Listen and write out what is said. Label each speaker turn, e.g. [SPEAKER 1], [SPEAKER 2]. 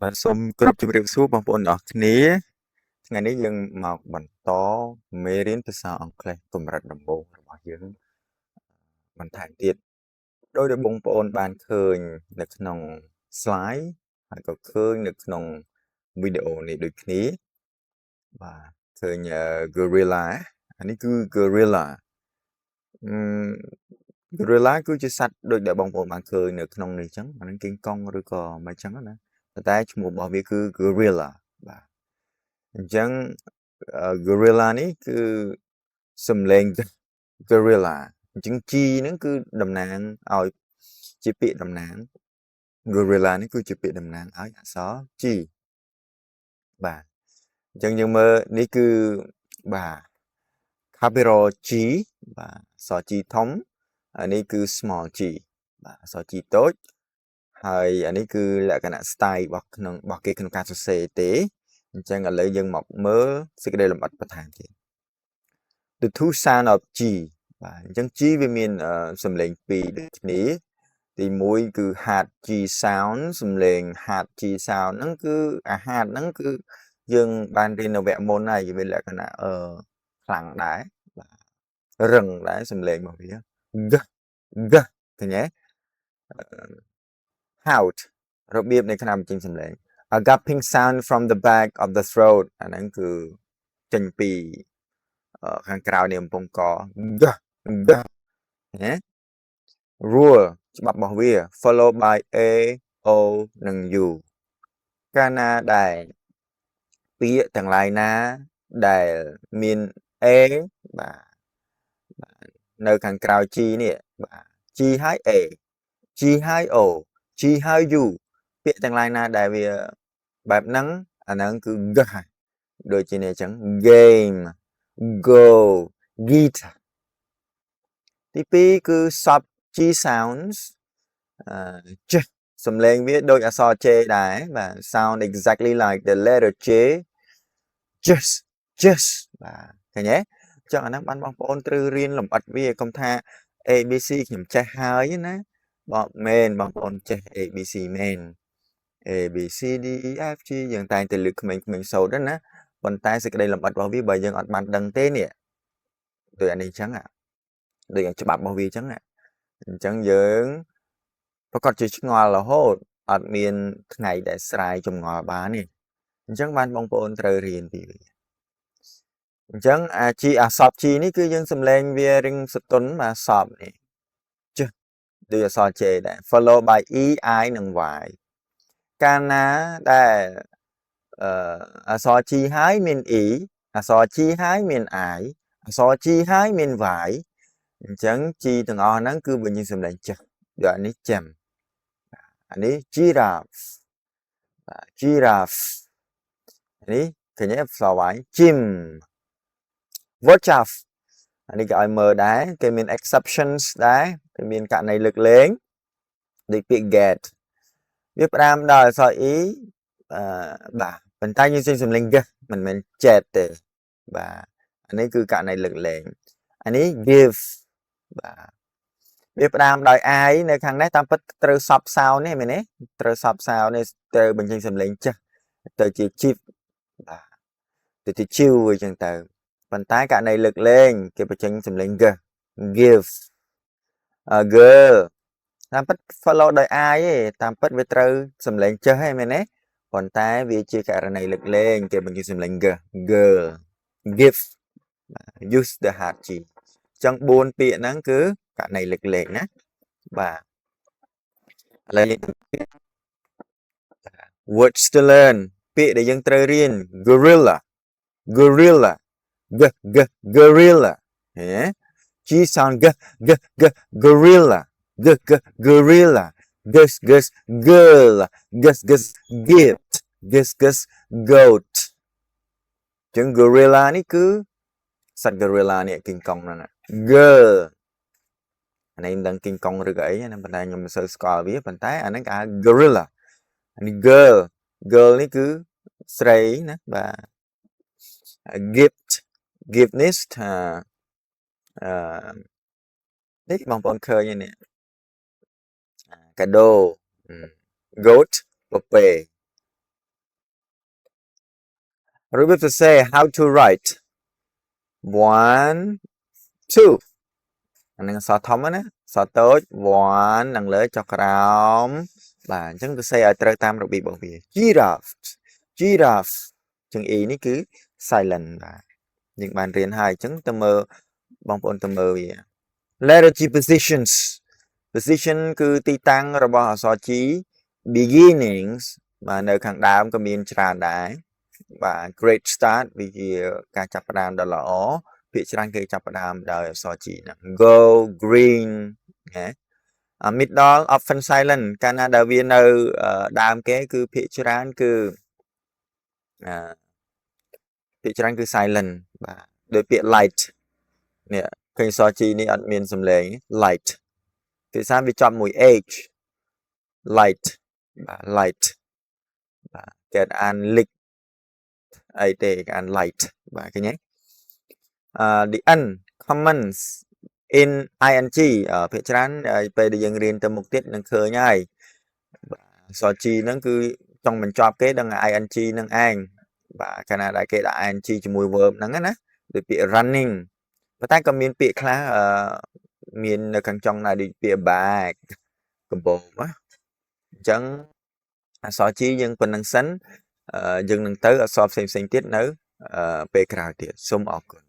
[SPEAKER 1] បាទសូមគោរពជម្រាបសួរបងប្អូនទាំងអស់គ្នាថ្ងៃនេះយើងមកបន្តមេរៀនភាសាអង់គ្លេសកម្រិតដំបូងរបស់យើងបន្ថែមទៀតដោយដែលបងប្អូនបានឃើញនៅក្នុង slide ហើយក៏ឃើញនៅក្នុងវីដេអូនេះដូចគ្នាបាទឃើញ gorilla អានេះគឺ gorilla gorilla គឺជាសត្វដូចដែលបងប្អូនបានឃើញនៅក្នុងនេះអញ្ចឹងអានឹងគីងកុងឬក៏មិនអញ្ចឹងណាតែឈ្មោះរបស់វាគឺ gorilla បាទអញ្ចឹង gorilla នេះគឺសំឡេង gorilla អញ្ចឹង G ហ្នឹងគឺតំណាងឲ្យជាពាក្យតំណាង gorilla នេះគឺជាពាក្យតំណាងឲ្យអក្សរ G បាទអញ្ចឹងយើងមើលនេះគឺបាទ capital G បាទអក្សរ G ធំអានេះគឺ small g បាទអក្សរ G តូចហើយអានេះគឺលក្ខណៈ style របស់គេក្នុងការសរសេរទេអញ្ចឹងឥឡូវយើងមកមើលសេចក្តីលម្អិតបន្ថែមទៀត the two sound of G បាទអញ្ចឹង G វាមានសំឡេងពីរដូចគ្នាទី1គឺ hard G sound សំឡេង hard G sound ហ្នឹងគឺអា hard ហ្នឹងគឺយើងបានរៀននៅវគ្គមុនហើយវាលក្ខណៈខ្លាំងដែរបាទរឹងដែរសំឡេងរបស់វា g g ឃើញទេ out របៀបនៃការបញ្ចេញសំឡេង a gulping sound from the back of the throat អាហ្នឹងគឺចេញពីខាងក្រៅនៃបំពង់ក g g ណា rule ច្បាប់របស់វា follow by a o និង u កាលណាដែលពាក្យទាំងឡាយណាដែលមាន a បាទនៅខាងក្រៅ g នេះបាទ g ហើយ a g ហើយ o g ហើយ u ពាក្យទាំងឡាយណាដែលវាបែបហ្នឹងអាហ្នឹងគឺ g ហើយដូចជានេះអញ្ចឹង game go guitar ទី2គឺ soft G sounds ចេះសំឡេងវាដូចអក្សរ J ដែរបាទ sound exactly like the letter J just បាទឃើញទេអញ្ចឹងអាហ្នឹងបានបងប្អូនត្រូវរៀនលម្អិតវាកុំថា ABC ខ្ញុំចេះហើយណាបងមែនបងប្អូនចេះ ABC មែន A B C D E F G យើងតែងតែលើកក្មេងៗសូត្រណាប៉ុន្តែសេចក្តីលម្អិតរបស់វាបើយើងអត់បានដឹងទេនេះដូចអានេះអញ្ចឹងដូចច្បាប់របស់វាអញ្ចឹងអញ្ចឹងយើងប្រកាសជាឆ្ងល់រហូតអត់មានថ្ងៃដែលស្រាយចម្ងល់បានទេអញ្ចឹងបានបងប្អូនត្រូវរៀនពីវាអញ្ចឹងអាសព G នេះគឺយើងសំឡេងវារឹងសតុនបាទសពនេះចុះដូចអក្សរ J ដែរ follow by E I និង Y កាលណាដែលអក្សរ G ហើយមាន E អក្សរ G ហើយមាន I អក្សរ G ហើយមាន Y អញ្ចឹង G ទាំងអស់ហ្នឹងគឺបញ្ចេញសំឡេងចេះដូចអានេះចាំអានេះ giraffe បាទ giraffe នេះឃើញទេអក្សរ Y gym watch អានេះគេឲ្យមើលដែរគេមាន exceptions ដែរគេមានករណីលើកលែងដូចពាក្យ get វាផ្ដើមដោយអក្សរ E បាទប៉ុន្តែយើងចេញសំឡេង g មិនមែន jet ទេបាទអានេះគឺករណីលើកលែងអានេះ give បាទវាផ្ដើមដោយ I នៅខាងនេះតាមពិតត្រូវសប sound នេះមែនទេត្រូវសប sound នេះត្រូវបញ្ចេញសំឡេងចាស់ទៅជា chip បាទទៅជា chew អញ្ចឹងទៅប៉ុន្តែករណីលើកលែងគេបញ្ចេញសំឡេង g give girl តាមពិត follow ដោយ I ទេតាមពិតវាត្រូវសំឡេងចេះហ្នឹងមែនទេប៉ុន្តែវាជាករណីលើកលែងគេបញ្ចេញសំឡេង g girl give use the hard G ចឹង4ពាក្យហ្នឹងគឺករណីលើកលែងណាបាទឥឡូវ words to learn ពាក្យដែលយើងត្រូវរៀន gorilla gorilla gorilla ហេ G sound gorilla gorilla girl gift goat ចឹង gorilla នេះគឺសត្វ gorilla នេះគីងកុងហ្នឹង girl អានេះមិនដឹងគីងកុងឬក៏អីណាប៉ុន្តែខ្ញុំមិនសូវស្គាល់វាប៉ុន្តែអាហ្នឹងគេហៅ gorilla អានេះ girl នេះគឺស្រីណាបាទ gift នេះថានេះបងប្អូនឃើញនេះកាដូ goat ពពែ របៀបសរសេរ how to write 1 2 អានឹងអក្សរធំណាអក្សរតូច1នឹងលើចុះក្រោមបាទអញ្ចឹងសរសេរឲ្យត្រូវតាមរបៀបរបស់វា giraffe giraffe អញ្ចឹង e នេះគឺ silent បាទយើងបានរៀនហើយអញ្ចឹងទៅមើលបងប្អូនទៅមើលវា letter G positions position គឺទីតាំងរបស់អក្សរ G beginnings បាទនៅខាងដើមក៏មានច្រើនដែរបាទ great start វាជាការចាប់ផ្ដើមដ៏ល្អភាគច្រើនគេចាប់ផ្ដើមដោយអក្សរ G ហ្នឹង go green ណា middle often silent កាលណាដែលវានៅដើមគេគឺភាគច្រើនគឺភាគច្រើនគឺ silent បាទដោយពាក្យ light នេះឃើញអក្សរ G នេះអត់មានសំឡេង light ភាសាវាចប់មួយ h light បាទ light បាទគេអាន lick អីទេគេអាន light បាទឃើញទេthe end comments in ing ភាគច្រើនពេលដែលយើងរៀនទៅមុខទៀតនឹងឃើញហើយអក្សរ G ហ្នឹងគឺចង់បញ្ចប់គេដឹង ing ហ្នឹងឯងបាទកាលណាដែលគេដាក់ ing ជាមួយ verb ហ្នឹងណាដូចពាក្យ running ប៉ុន្តែក៏មានពាក្យខ្លះមាននៅខាងចុងណាដូចពាក្យ bag កំបោរណាអញ្ចឹងអក្សរ G យើងប៉ុណ្្នឹងសិនយើងនឹងទៅអក្សរផ្សេងៗទៀតនៅពេលក្រោយទៀតសូមអរគុណ